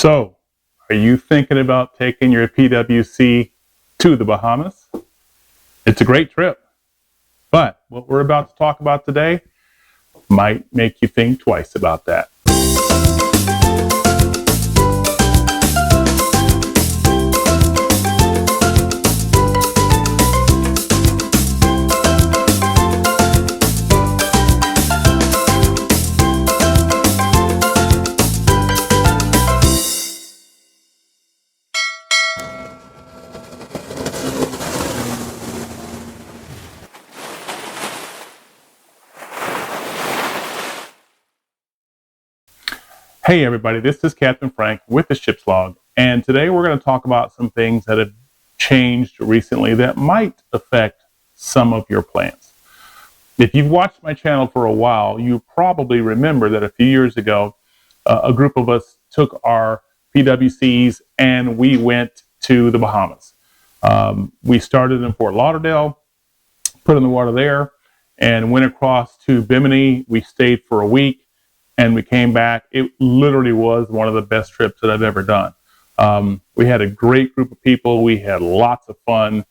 So, are you thinking about taking your PWC to the Bahamas? It's a great trip, but what we're about to talk about today might make you think twice about that. Hey everybody, this is Captain Frank with the Ship's Log, and today we're going to talk about some things that have changed recently that might affect some of your plans. If you've watched my channel for a while, you probably remember that a few years ago, a group of us took our PWCs and we went to the Bahamas. We started in Fort Lauderdale, put in the water there, and went across to Bimini. We stayed for a week. And we came back. It literally was one of the best trips that I've ever done. We had a great group of people. We had lots of fun,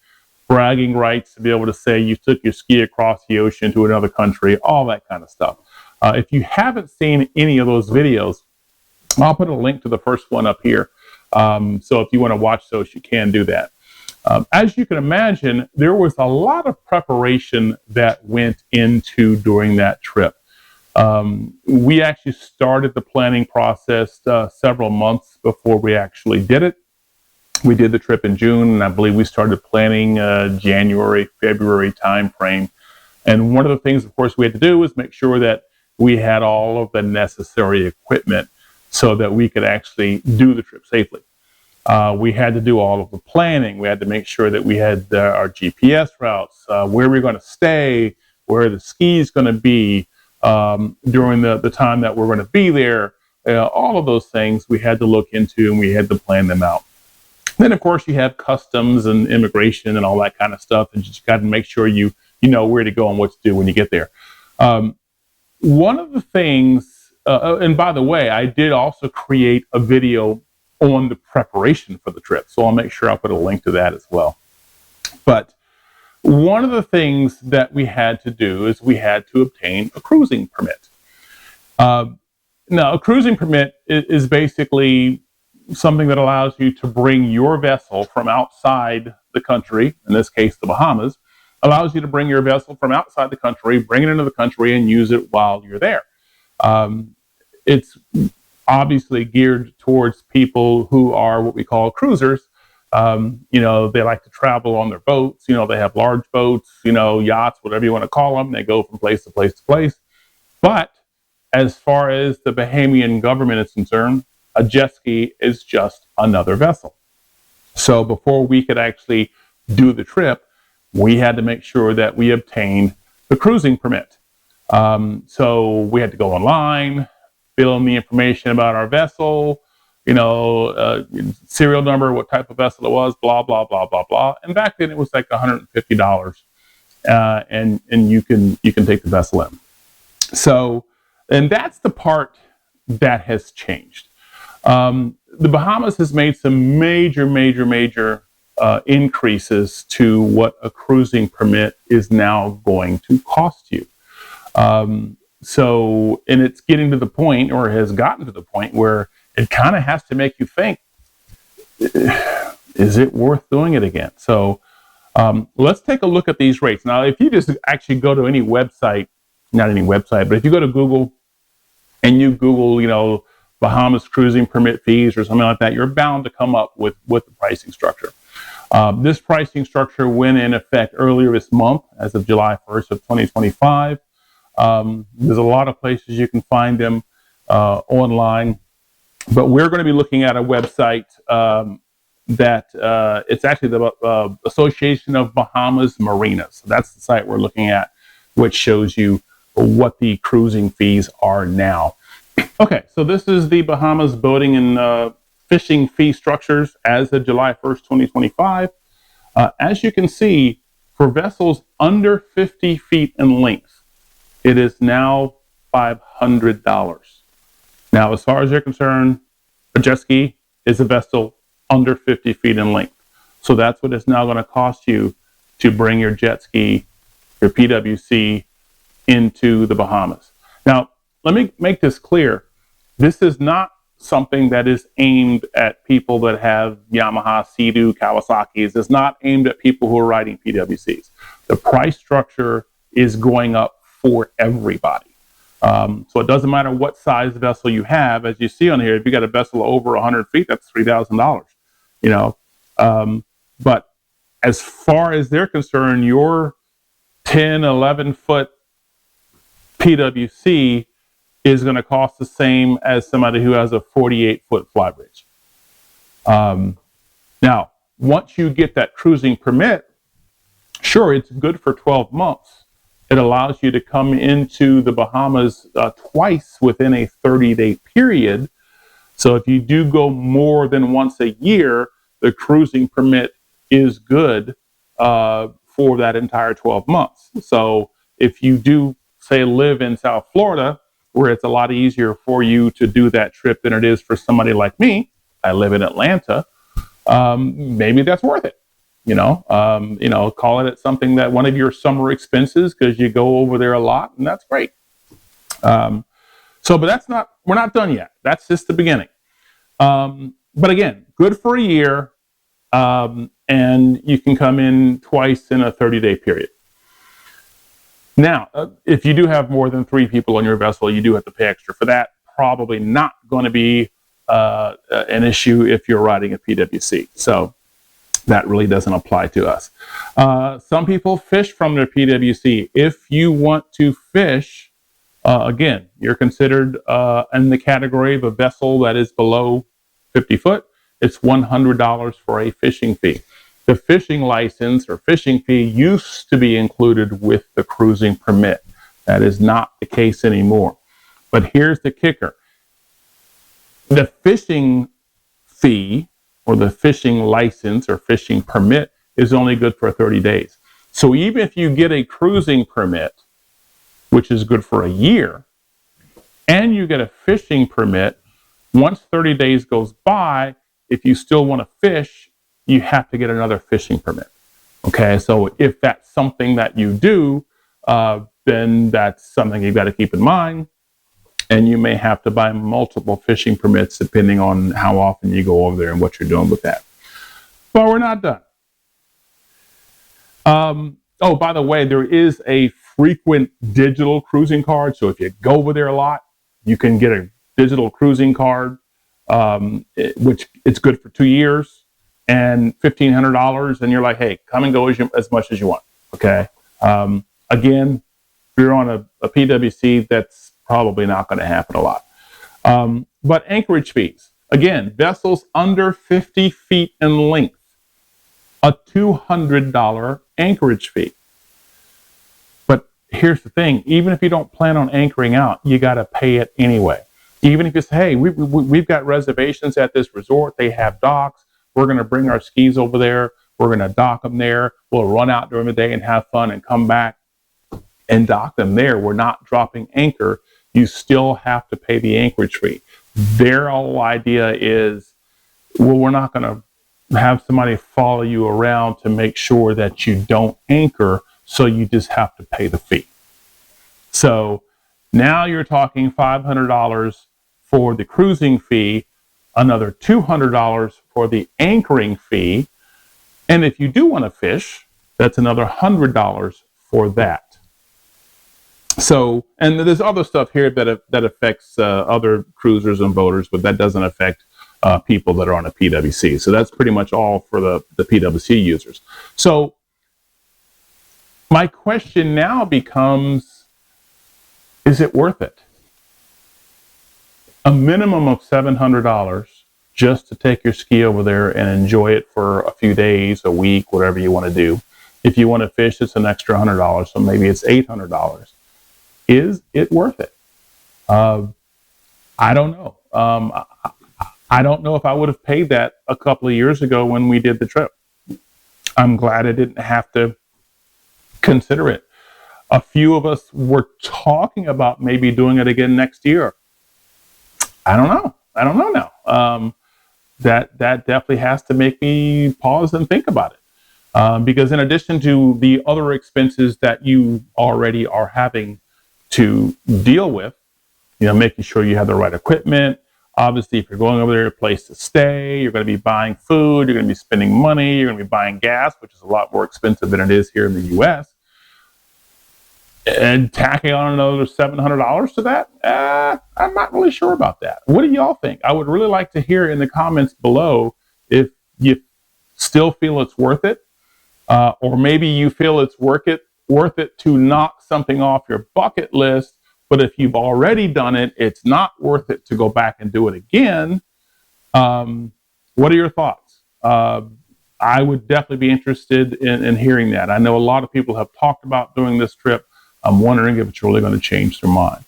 bragging rights to be able to say you took your ski across the ocean to another country, all that kind of stuff. If you haven't seen any of those videos, I'll put a link to the first one up here. So if you want to watch those, you can do that. As you can imagine, there was a lot of preparation that went into doing that trip. We actually started the planning process several months before we actually did it. We did the trip in June, and I believe we started planning January, February timeframe. And one of the things, of course, we had to do was make sure that we had all of the necessary equipment so that we could actually do the trip safely. We had to do all of the planning. We had to make sure that we had our GPS routes, where we're going to stay, where the ski is going to be, during the time that we're going to be there. All of those things we had to look into and we had to plan them out. Then, of course, you have customs and immigration and all that kind of stuff, and you just got to make sure you know where to go and what to do when you get there. One of the things, and by the way, I did also create a video on the preparation for the trip, so I'll make sure I'll put a link to that as well. But one of the things that we had to do is we had to obtain a cruising permit. Now, a cruising permit is basically something that allows you to bring your vessel from outside the country, in this case, the Bahamas, allows you to bring your vessel from outside the country, bring it into the country, and use it while you're there. It's obviously geared towards people who are what we call cruisers. They like to travel on their boats. They have large boats, yachts, whatever you want to call them. They go from place to place to place. But as far as the Bahamian government is concerned, a jet ski is just another vessel. So before we could actually do the trip, we had to make sure that we obtained the cruising permit. So we had to go online, fill in the information about our vessel, serial number, what type of vessel it was, blah, blah, blah, blah, blah. And back then it was like $150, and you can take the vessel in. So, and that's the part that has changed. The Bahamas has made some major increases to what a cruising permit is now going to cost you. And it's getting to the point, or has gotten to the point, where it kind of has to make you think, is it worth doing it again? So let's take a look at these rates. Now, if you just actually go to any website, not any website, but if you go to Google and you Google, Bahamas cruising permit fees or something like that, you're bound to come up with the pricing structure. This pricing structure went in effect earlier this month, as of July 1st of 2025. There's a lot of places you can find them online. But we're going to be looking at a website that it's actually the Association of Bahamas Marinas. So that's the site we're looking at, which shows you what the cruising fees are now. Okay, so this is the Bahamas boating and fishing fee structures as of July 1st, 2025. As you can see, for vessels under 50 feet in length, it is now $500. Now, as far as you're concerned, a jet ski, is a vessel under 50 feet in length. So that's what it's now going to cost you to bring your jet ski, your PWC, into the Bahamas. Now, let me make this clear. This is not something that is aimed at people that have Yamaha, Sea-Doo, Kawasaki's. It's not aimed at people who are riding PWCs. The price structure is going up for everybody. So it doesn't matter what size vessel you have. As you see on here, if you got a vessel over 100 feet, that's $3,000. You know, but as far as they're concerned, your 10, 11 foot PWC is going to cost the same as somebody who has a 48-foot flybridge. Now, once you get that cruising permit, sure, it's good for 12 months. It allows you to come into the Bahamas twice within a 30-day period. So if you do go more than once a year, the cruising permit is good for that entire 12 months. So if you do, say, live in South Florida, where it's a lot easier for you to do that trip than it is for somebody like me, I live in Atlanta, maybe that's worth it. Call it something that one of your summer expenses because you go over there a lot, and that's great. But we're not done yet. That's just the beginning. But again, good for a year, and you can come in twice in a 30-day period. Now, if you do have more than 3 people on your vessel, you do have to pay extra for that. Probably not going to be an issue if you're riding a PWC. So that really doesn't apply to us. Some people fish from their PWC. If you want to fish, again, you're considered in the category of a vessel that is below 50 foot. It's $100 for a fishing fee. The fishing license or fishing fee used to be included with the cruising permit. That is not the case anymore. But here's the kicker. The fishing fee or the fishing license or fishing permit is only good for 30 days. So even if you get a cruising permit, which is good for a year, and you get a fishing permit, once 30 days goes by, if you still want to fish, you have to get another fishing permit. Okay, so if that's something that you do, then that's something you've got to keep in mind. And you may have to buy multiple fishing permits depending on how often you go over there and what you're doing with that. But we're not done. By the way, there is a frequent digital cruising card. So if you go over there a lot, you can get a digital cruising card, which it's good for 2 years and $1,500. And you're like, hey, come and go as much as you want. Okay. Again, if you're on a PWC, that's probably not going to happen a lot. But anchorage fees, again, vessels under 50 feet in length, a $200 anchorage fee. But here's the thing, even if you don't plan on anchoring out, you got to pay it anyway. Even if you say, hey, we've got reservations at this resort, they have docks, we're going to bring our skis over there, we're going to dock them there, we'll run out during the day and have fun and come back and dock them there. We're not dropping anchor. You still have to pay the anchorage fee. Their whole idea is, well, we're not going to have somebody follow you around to make sure that you don't anchor, so you just have to pay the fee. So now you're talking $500 for the cruising fee, another $200 for the anchoring fee, and if you do want to fish, that's another $100 for that. So, and there's other stuff here that affects other cruisers and boaters, but that doesn't affect people that are on a PWC. So that's pretty much all for the PWC users. So my question now becomes, is it worth it? A minimum of $700 just to take your ski over there and enjoy it for a few days, a week, whatever you want to do. If you want to fish, it's an extra $100, so maybe it's $800. Is it worth it? I don't know. I don't know if I would have paid that a couple of years ago when we did the trip. I'm glad I didn't have to consider it. A few of us were talking about maybe doing it again next year. I don't know now. that definitely has to make me pause and think about it. Because in addition to the other expenses that you already are having to deal with, making sure you have the right equipment. Obviously, if you're going over there, a place to stay, you're going to be buying food, you're going to be spending money, you're going to be buying gas, which is a lot more expensive than it is here in the U.S. And tacking on another $700 to that, I'm not really sure about that. What do y'all think? I would really like to hear in the comments below if you still feel it's worth it, or maybe you feel it's worth it to knock something off your bucket list. But if you've already done it, it's not worth it to go back and do it again. What are your thoughts? I would definitely be interested in hearing that. I know a lot of people have talked about doing this trip. I'm wondering if it's really going to change their mind.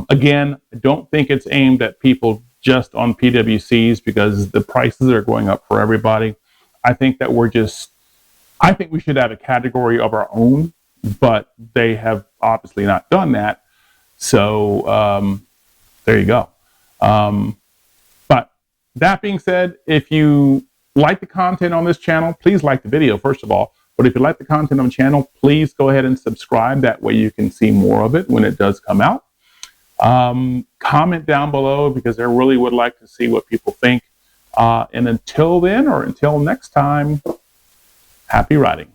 Again, I don't think it's aimed at people just on PWCs because the prices are going up for everybody. I think that I think we should have a category of our own, but they have obviously not done that. So there you go. But that being said, if you like the content on this channel, please like the video, first of all. But if you like the content on the channel, please go ahead and subscribe. That way you can see more of it when it does come out. Comment down below because I really would like to see what people think. And until then, or until next time, happy riding.